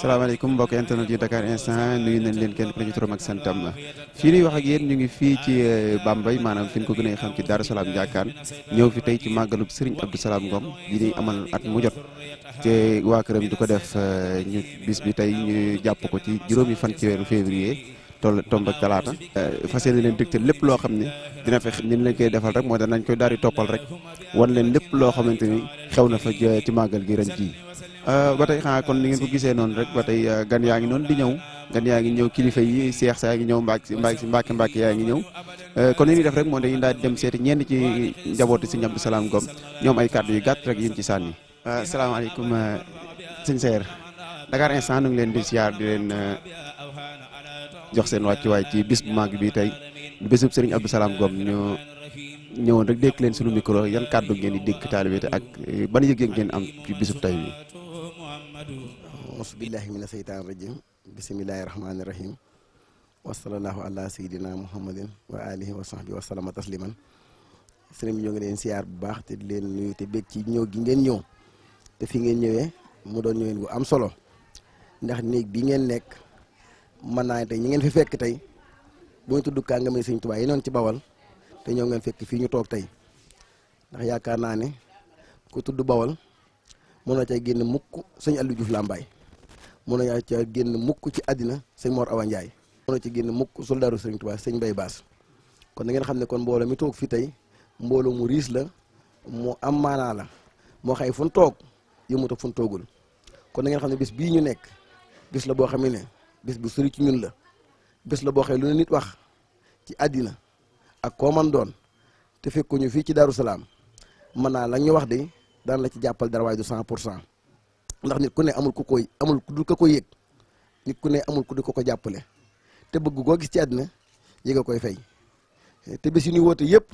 salaamaaleykum mbokk internet yu Dakar Instant nuyu nañ leen kenn ku ne ci turam ak santam fii ñuy wax ak yéen ñu ngi fii ci Bambey maanaam fi ñu ko gën a xam ci Darou Salam Ndiakane ñëw fi tey ci màggalub Serigne Abdou Salam Ngom yi ñuy amal at mu jot te waa këram di ko def ñu bis bi tey ñu jàpp ko ci juróomi fan ci weeru février tomb ak talaata fas yéene leen dégtal lépp loo xam ne dina fex ni leen koy defal rek moo tax nañ koy daal di toppal rek wan leen lépp loo xamante ni xew na fa ci màggal gi ren ji ba tey xanaa kon ni ngeen ko gisee noonu rek ba tey gan yaa ngi noonu di ñëw gan yaa ngi ñëw kilifa yi seex saa ngi ñëw mbàkke yaa ngi ñëw kon li ñuy def rek moo dañuy daal di dem seeti ñenn ci njabooti Serigne Abdou Salam Ngom ñoom ay kàddu yu gàtt rek yéen ci sànni. salaamaaleykum sëñ Seer Dakar Instant nu ngi leen di siyaar di leen jox seen wàccuwaay ci bis bu màgg bi tey bésub Serigne Abdou Salam Ngom ñu ñëwoon rek dékk leen sunu micro yan kàddu ngeen di dékk taalibe te ak ban yëg-yëg ngeen am ci bisub tey bi. auzu billahi mina seytaan rajim bisimilahi rahmaani rahim wa sallallahu ala sayidina muhammadin wa alihi wa sahbihi wa salama tasliman sëriñ bi ñoo ngi leen siyaar bu baax te di leen nuyu te bég ci ñëw gi ngeen ñëw te fi ngeen ñëwee mu doon ñëween bu am solo ndax néeg bi ngeen nekk mën naa tey ñi ngeen fi fekk tey bu ñu tudd kàngami Sëriñ Tuubaa yi noonu ci Bawal te ñoo ngeen fekk fii ñu toog tey ndax yaakaar naa ne ku tudd Bawal mën na cay génn mukk sëñ Aliou Diouf Lambaye mën na ca génn mukk ci àddina sëñ Mor Awa Ndiaye mën na ci génn mukk soldaaru Sëriñ Tuubaa sëñ Mbaye Baas kon da ngeen xam ne kon mbooloo mi toog fii tey mbooloo mu riis la mu am maanaa la moo xëy fu ñu toog yëmut ak fu ñu toogul kon da ngeen xam ne bis bii ñu nekk bis la boo xam ne bis bu sori ci ñun la bis la boo xëy lu ne nit wax ci àddina ak koo man doon te fekkuñu fii ci Darou Salam mën naa la ñu wax de daan la ci jàppal dara waaye du 100% ndax nit ku ne amul ku koy amul ku dul ko koy yëg nit ku ne amul ku dul ko ko jàppale te bëgg koo gis ci àddina yëg a koy fay te bis yi ñuy woote yëpp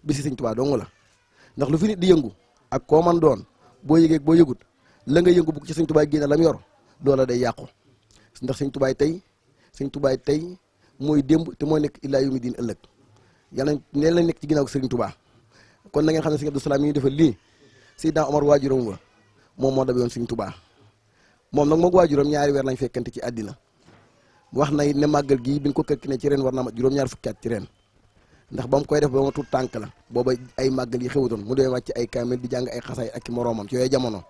bisi Sëñ Tuubaa dong la ndax lu fi nit di yëngu ak koo man doon boo yëgee boo yëgut la nga yëngu bugg ci Sëñ Tuubaa génne la mu yor loola day yàqu ndax Sëñ Tuubaa tey mooy démb te mooy nekk illaa yawmi diin ëllëg yàlla ne la nekk ci ginnaaw Sëriñ Tuubaa kon na ngeen xam ne Sëñ Abdou Salam yi ñu defal lii Seydina Omar waajuram wa moom moo dabe woon Sëriñ Tuubaa moom nag moog waajuram ñaari weer lañ fekkante ci àddina wax na it ne màggal gii bi ñu ko kër ki ne ci ren war na ma juróom-ñaar fukki at ci ren ndax ba mu koy def ba ma tuut tànk la booba ay màggal yi xewutoon mu dee wàcc ay kaamil di jàng ay xasaay ak moroomam ci yooyu jamono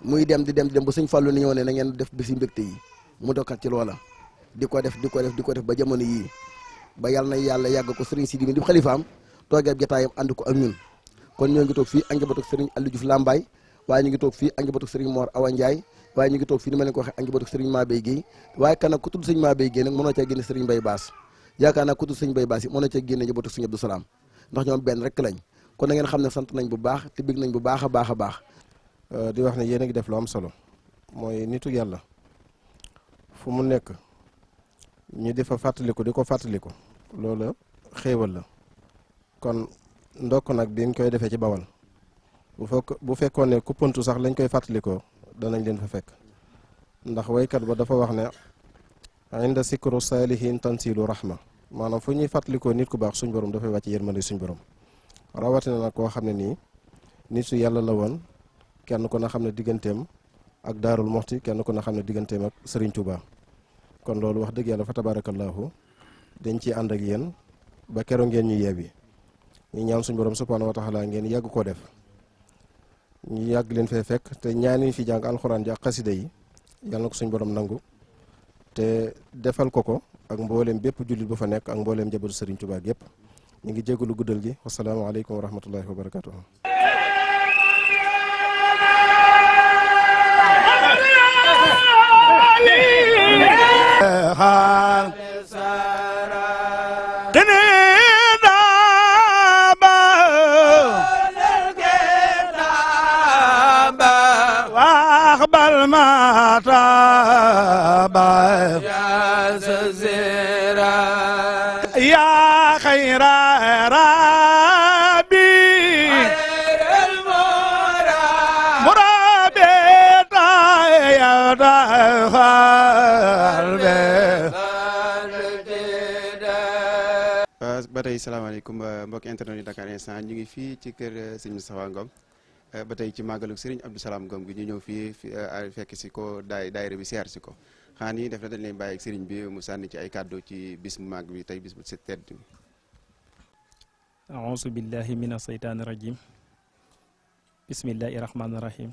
muy dem di dem ba Sëñ Fallu ni ñëw ne na ngeen def bési mbégte yi mu dokkat ci loola di ko def ba jamono yii ba yàlla na yàlla yàgg ko sëriñ Sidi mi di xalifaam toogee jataayam ànd ko ak ñun kon ñoo ngi toog fii ak njabootu sëriñ Aliou Diouf Lambaye waaye ñu ngi toog fii ak njabootu sëriñ Mor Awa Ndiaye waaye ñu ngi toog fii ni ma leen ko waxee ak njabootu sëriñ Mabey Guèye waaye kan nag ku tudd sëriñ Mabey Guèye nag mënoo cee génne sëriñ Mbaye Baas yaakaar naa ku tudd sëriñ Mbaye Baas yi mënoo cee génne njabootu sëriñ Abdou Salam ndax ñoom benn rek lañ kon na ngeen xam ne sant nañ bu baax te bég nañ bu baax a baax a baax di wax ne yéen a ngi def lu am solo mooy nitu yàlla fu mu nekk ñu di fa fàttaliku di ko fàttaliku loolu xéewal la kon ndokk nag biñ koy defee ci Bawal bu fekkoon ne kuppantu sax lañ koy fàttalikoo danañ leen fa fekk ndax waykat ba dafa wax ne inda sikru saalihin tansilu rahma maanaam fu ñuy fàttalikoo nit ku baax suñ borom dafay wàcc yërmande suñ borom rawatina nag koo xam ne nii nit su yàlla la woon kenn ko na xam ne digganteem ak Daarul Moxti kenn ko na xam ne digganteem ak Serigne Touba kon loolu wax dëgg yàlla fa tabarakallahu dañ ciy ànd ak yéen ba keroog ngeen ñu yeewi ñu ñaan suñu borom subhanahu wa taala ngeen yàgg koo def ñu yàgg leen fee fekk te ñaani fi jàng alxuraan ji ak xasida yi yàlla na ko suñu borom nangu te defal ko ak mbooleem bépp jullit bu fa nekk ak mbooleem njabootu Serigne Touba yépp ñu ngi jégalu guddal gi wasalaamaaleykum wa rahmatullahi wa barakatuh. يا خير ربي مرابي يا ba tey salaamaaleykum mbokki internet yi Dakar Instant ñu ngi fii ci kër Serigne Moustapha Ngom ba tey ci màggalu Serigne Abdou Salam Ngom gi ñu ñëw fii fekk si ko daayira bi siyaar si ko xanaa nii def na dañ leen bàyyi ak Serigne bi mu sànni ci ay kàddu ci bis bu màgg bi tey bis bu set tedd. auzu billahi mina seytaani rajim bismillahi rahmaani rahim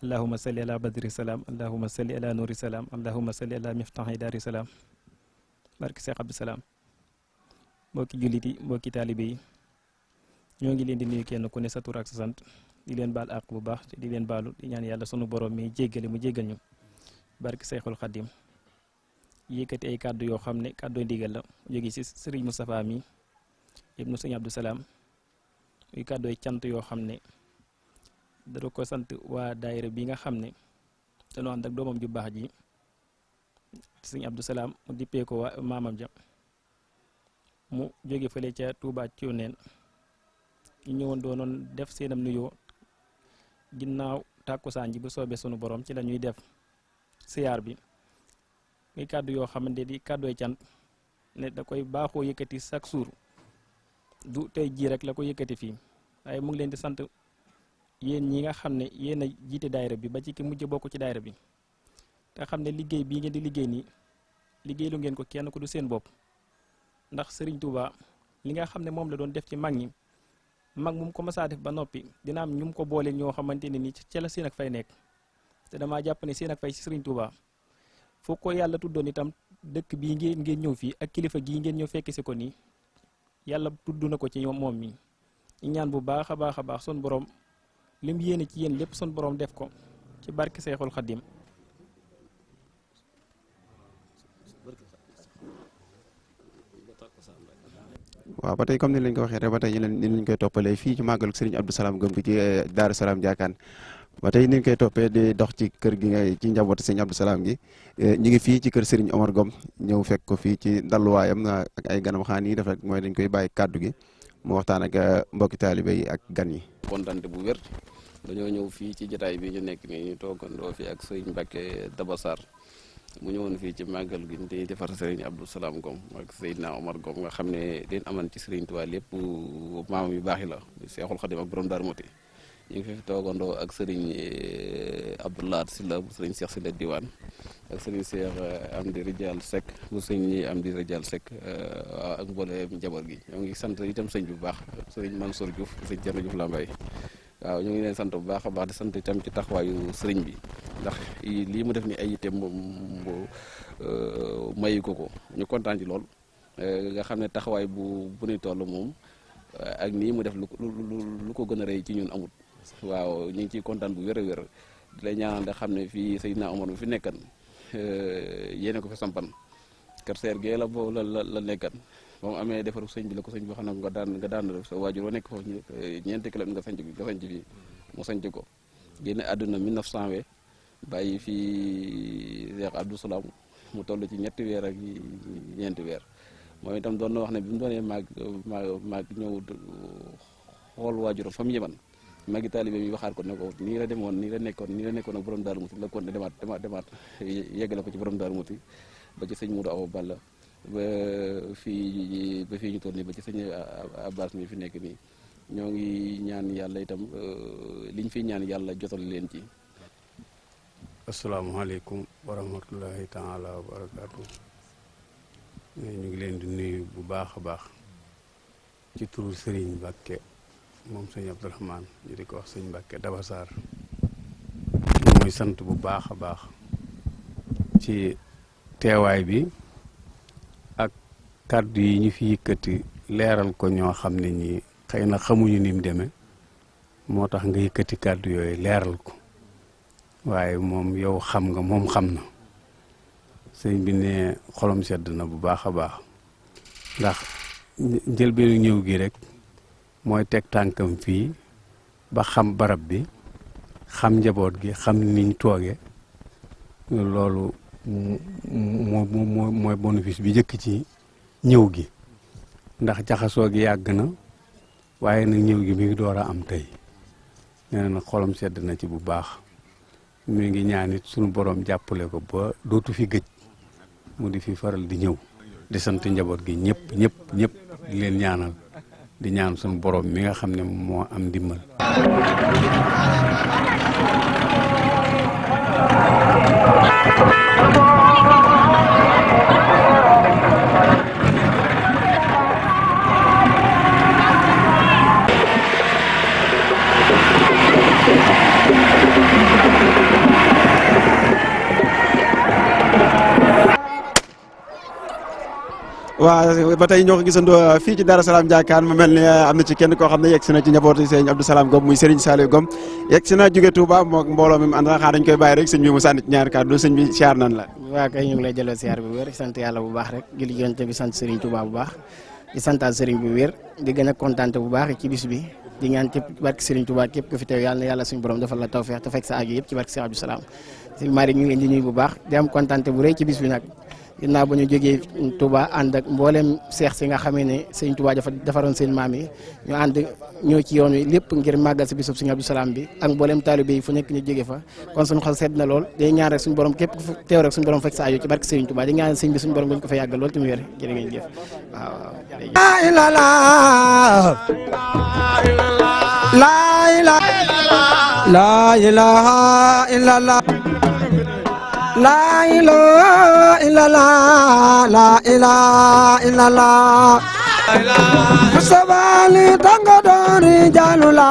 allahuma salli ala badri salaam allahuma salli ala nuuri salaam allahuma salli ala miftahi daari salaam barki Seex Abdou Salam mbokki jullit yi mbokki taalibe yi ñoo ngi leen di nuyu kenn ku ne sa tur ak sa sant di leen baal àq bu baax te di leen baalu di ñaan yàlla sunu borom mi jéggale mu jéggal ñu barki Seexul Xaddim yëkkati ay kàddu yoo xam ne kàddu ndigal la jóge ci Sëriñ Moustapha mi ibnu Sëriñ Abdou Salam muy kàddooy cant yoo xam ne dara ko sant waa daayira bi nga xam ne dañoo ànd ak doomam ju baax ji Sëriñ Abdou Salam mu dippee ko waa maamam ja mu jóge fële ca Touba Thionène ñu ñëwoon doonoon def seenam nuyoo ginnaaw tàkkusaan ji bu soobee sunu borom ci la ñuy def siyaar bi muy kàddu yoo xamante di kàddooy cant ne da koy baaxoo yëkkati chaque jour du tey jii rek la ko yëkkati fii waaye mu ngi leen di sant yéen ñi nga xam ne yéen a jiite daayira bi ba ci ki mujj bokk ci daayira bi te xam ne liggéey bii ngeen di liggéey nii liggéey lu ngeen ko kenn ku du seen bopp ndax Serigne Touba li nga xam ne moom la doon def ci mag ñi mag mu ko mësaa def ba noppi dina am ñu mu ko boole ñoo xamante ne ni ca la seen ak fay nekk te damaa jàpp ne seen ak fay ci Serigne Touba foo ko yàlla tuddoon itam dëkk bii ngeen ñëw fii ak kilifa gii ngeen ñëw fekk si ko nii yàlla tudd na ko ci moom mi ñu ñaan bu baax a baax sun borom lim yéene ci yéen lépp sun borom def ko ci barke Seexul Xaddim. waaw ba tey comme ni lañ ko waxee rek ba tey ni lañ koy toppalee fii ci màggalu Serigne Abdou Salam Ngom bi ci Daaru Salaam Ndiakane ba tey ni ñu koy toppee di dox ci kër gi nga ci njabootu Serigne Abdou Salam gi ñu ngi fii ci kër Serigne Omar Ngom ñëw fekk ko fii ci dalluwaayam ak ay ganam xaan yi def rek mooy dañ koy bàyyi kàddu gi mu waxtaan ak mbokki taalibe yi ak gan yi. kontante bu wér dañoo ñëw fii ci jotaay bi ñu nekk nii ñu toogandoo fii ak Serigne Mbacke Dabassar mu ñëwoon fii ci màggal gi dañuy defar Serigne Abdou Salam Ngom ak Seydina Omar Ngom nga xam ne leen aman ci Serigne Touba lépp maamam yu baax yi la Seexul Xadim ak borom Darou Mouhty ñu ngi fi toogandoo ak Serigne Abdoulaye Sylla bu Serigne Cheikh Sylla Diwane ak Serigne Cheikh Amdi Rijal Seck bu Serigne Amdi Rijal Seck ak mboolem njaboot gi ñoo ngi sant itam sëñ bu baax Serigne Mansour Diouf Serigne Thierno Diouf Lambaye waaw ñu ngi leen sant bu baax a baax di sant itam ci taxawaayu Serigne bi ndax lii mu def ni ay itam mayu ko ñu kontaan ci lool nga xam ne taxawaay bu nuy toll moom ak nii mu def lu ko gën a rëy ci ñun amut waaw ñu ngi ciy kontaan bu wér a wér di lay ñaanal da xam ne fii Seydina Omar bi fi nekkan yéene ko fa sampan kër seer gee la nekkan ba mu amee defaru sëñ bi la ko sëñ bi xam ne nga daan sa waajur wa nekk foofu ñeenti kilomètre nga sanc fii mu sanc ko génne àdduna 1920 bàyyi fii Cheikh Abdou Salam mu toll ci ñetti weer ak ñeenti weer moom itam doon na wax ne bi mu doonee maag ñëw xool waajuram fa mu yeman magi taalibe mi waxaat ko ne ko nii la demoon nii la nekkoon ak borom Darou Mouhty la kon ne demaat yeggale ko ci borom Darou Mouhty ba ci sëñ Modou Awa Balla ba fii ñu toll nii ba ci sëñ Abbas mi fi nekk nii ñoo ngi ñaan yàlla itam liñ fi ñaan yàlla jotal leen ci. asalaamaaleykum wa rahmatullahi taala wa barakaatu ñu ngi leen di nuyu bu baax a baax ci turu Serigne Mbacke moom sëñ Abdourahmane ñu di ko wax sëñ Mbacke Dabassar mooy sant bu baax a baax ci teewaay bi ak kàddu yi ñu fi yëkkati leeral ko ñoo xam ne ñi xëy na xamuñu ni mu demee moo tax nga yëkkati kàddu yooyu leeral ko waaye moom yow xam nga moom xam na sëñ bi ne xolom sedd na bu baax a baax ndax njëlbeenu ñëw gi rek mooy teg tànkam fii ba xam barab bi xam njaboot gi xam niñ tooge loolu mooy bénéfice bi njëkk ci ñëw gi ndax jaxasoo gi yàgg na waaye nag ñëw gi mi ngi door a am tey nee na xolom sedd na ci bu baax mi ngi ñaan it sunu borom jàppale ko ba dootu fi gëj mu di fi faral di ñëw di sant njaboot gi ñëpp di leen ñaanal di ñaan suñu borom mi nga xam ne moo am ndimbal. waaw ba tey ñoo ko gisandoo fii ci Darou Salam Ndiakane mu mel ni am na ci kenn koo xam ne yegg si na ci njabootu sëñ Abdou Salam Ngom muy Serigne Saliou Ngom yegg si na jóge Touba moog mbooloo mi mu àndal xaar dañ koy bàyyi rek sëñ bi mu sànni ci ñaari kàddu sëñ bi siyaar nan la. waaw kay ñu ngi lay jëloo siyaar bu wér sant yàlla bu baax rek julli yonent bi sant Serigne Touba bu baax di santaat Serigne bu wér di gën a kontaan bu baax ci bis bi di ñaan képp barke Serigne Touba képp ku fi teew yàlla na yàlla suñu borom defal la tawfeex te fekk sa aajo yëpp ci barke Serigne Abdou Salam sëñ Mari ñu ngi leen di nuyu bu baax di am kontaan bu rëy ci bis bi nag ginnaaw ba ñu jógee Touba ànd ak mboolem seex si nga xamee ne sëñ Touba dafa defaroon seen maam yi ñu ànd ñëw ci yoon wi lépp ngir màggal si bisub sëñ Abdou Salam bi ak mboolem taalibe yi fu nekk ñu jóge fa kon suñu xol sedd na lool day ñaan rek suñu borom képp ku teew rek suñu borom fekk sa aajo ci barke Sëriñ Touba di ñaan sëñ bi suñu borom dañ ko fa yàggal lool te mu wér jërë ngeen jëf waaw la ilaha illallah La ilaha illallah, la ilaha illallah. Mustafa li tango doni jalula.